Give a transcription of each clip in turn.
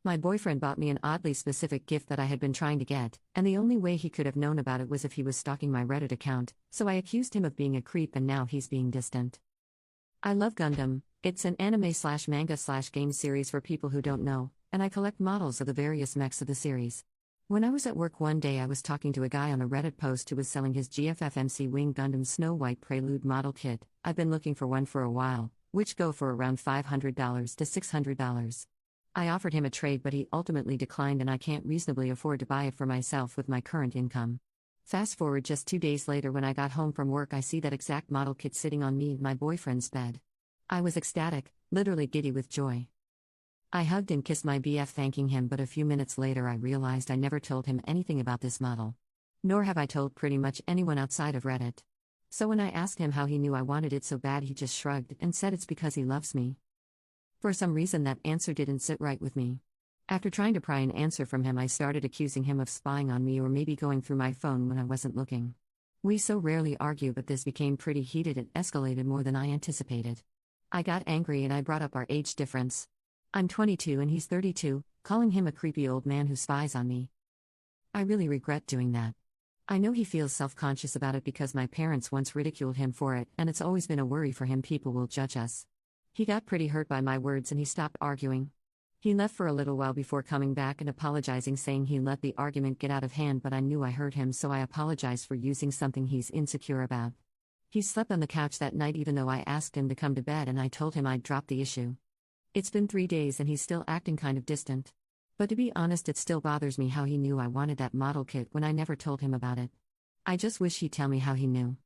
My boyfriend bought me an oddly specific gift that I had been trying to get, and the only way he could have known about it was if he was stalking my Reddit account, so I accused him of being a creep and now he's being distant. I love Gundam. It's an anime/manga/game series for people who don't know, and I collect models of the various mechs of the series. When I was at work one day, I was talking to a guy on a Reddit post who was selling his GFFMC Wing Gundam Snow White Prelude model kit. I've been looking for one for a while, which go for around $500 to $600. I offered him a trade, but he ultimately declined, and I can't reasonably afford to buy it for myself with my current income. Fast forward just 2 days later, when I got home from work, I see that exact model kit sitting on me and my boyfriend's bed. I was ecstatic, literally giddy with joy. I hugged and kissed my BF, thanking him, but a few minutes later I realized I never told him anything about this model. Nor have I told pretty much anyone outside of Reddit. So when I asked him how he knew I wanted it so bad, he just shrugged and said it's because he loves me. For some reason that answer didn't sit right with me. After trying to pry an answer from him, I started accusing him of spying on me or maybe going through my phone when I wasn't looking. We so rarely argue, but this became pretty heated and escalated more than I anticipated. I got angry and I brought up our age difference. I'm 22 and he's 32, calling him a creepy old man who spies on me. I really regret doing that. I know he feels self-conscious about it because my parents once ridiculed him for it, and it's always been a worry for him people will judge us. He got pretty hurt by my words and he stopped arguing. He left for a little while before coming back and apologizing, saying he let the argument get out of hand, but I knew I hurt him, so I apologized for using something he's insecure about. He slept on the couch that night even though I asked him to come to bed, and I told him I'd drop the issue. It's been 3 days and he's still acting kind of distant. But to be honest, it still bothers me how he knew I wanted that model kit when I never told him about it. I just wish he'd tell me how he knew.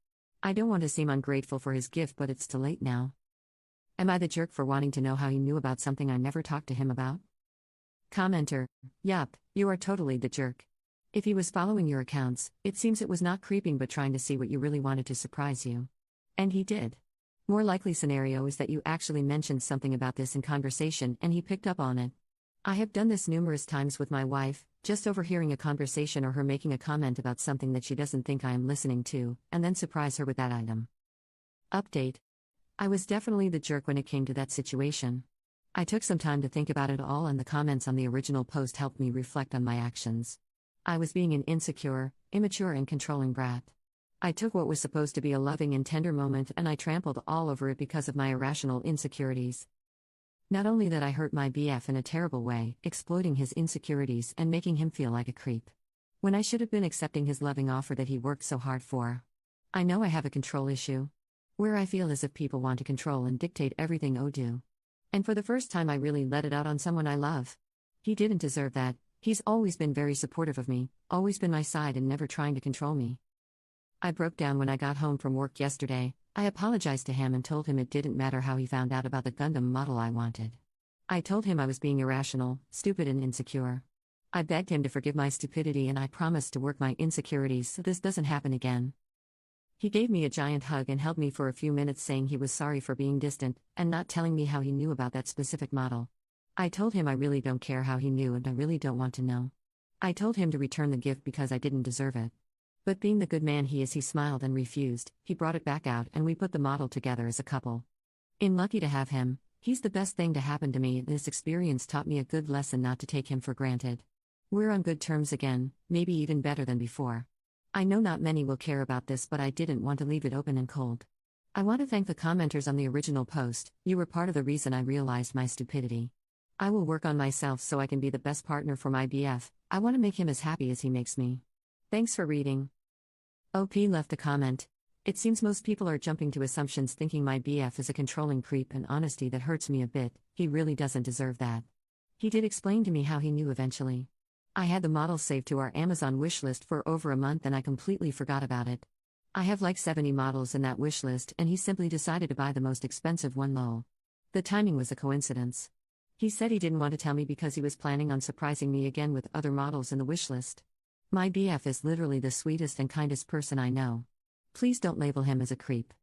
I don't want to seem ungrateful for his gift, but it's too late now. Am I the jerk for wanting to know how he knew about something I never talked to him about? Commenter: Yup, you are totally the jerk. If he was following your accounts, it seems it was not creeping but trying to see what you really wanted to surprise you. And he did. More likely scenario is that you actually mentioned something about this in conversation and he picked up on it. I have done this numerous times with my wife, just overhearing a conversation or her making a comment about something that she doesn't think I am listening to, and then surprise her with that item. Update: I was definitely the jerk when it came to that situation. I took some time to think about it all, and the comments on the original post helped me reflect on my actions. I was being an insecure, immature, and controlling brat. I took what was supposed to be a loving and tender moment and I trampled all over it because of my irrational insecurities. Not only that, I hurt my BF in a terrible way, exploiting his insecurities and making him feel like a creep, when I should have been accepting his loving offer that he worked so hard for. I know I have a control issue, where I feel as if people want to control and dictate everything I do. And for the first time I really let it out on someone I love. He didn't deserve that. He's always been very supportive of me, always been my side and never trying to control me. I broke down when I got home from work yesterday. I apologized to him and told him it didn't matter how he found out about the Gundam model I wanted. I told him I was being irrational, stupid and insecure. I begged him to forgive my stupidity and I promised to work my insecurities so this doesn't happen again. He gave me a giant hug and held me for a few minutes, saying he was sorry for being distant and not telling me how he knew about that specific model. I told him I really don't care how he knew and I really don't want to know. I told him to return the gift because I didn't deserve it. But being the good man he is, he smiled and refused. He brought it back out and we put the model together as a couple. I'm lucky to have him. He's the best thing to happen to me, and this experience taught me a good lesson not to take him for granted. We're on good terms again, maybe even better than before. I know not many will care about this, but I didn't want to leave it open and cold. I want to thank the commenters on the original post. You were part of the reason I realized my stupidity. I will work on myself so I can be the best partner for my BF. I want to make him as happy as he makes me. Thanks for reading. OP left a comment. It seems most people are jumping to assumptions thinking my BF is a controlling creep, and honesty that hurts me a bit. He really doesn't deserve that. He did explain to me how he knew eventually. I had the model saved to our Amazon wishlist for over a month and I completely forgot about it. I have like 70 models in that wishlist and he simply decided to buy the most expensive one. Lol. The timing was a coincidence. He said he didn't want to tell me because he was planning on surprising me again with other models in the wishlist. My BF is literally the sweetest and kindest person I know. Please don't label him as a creep.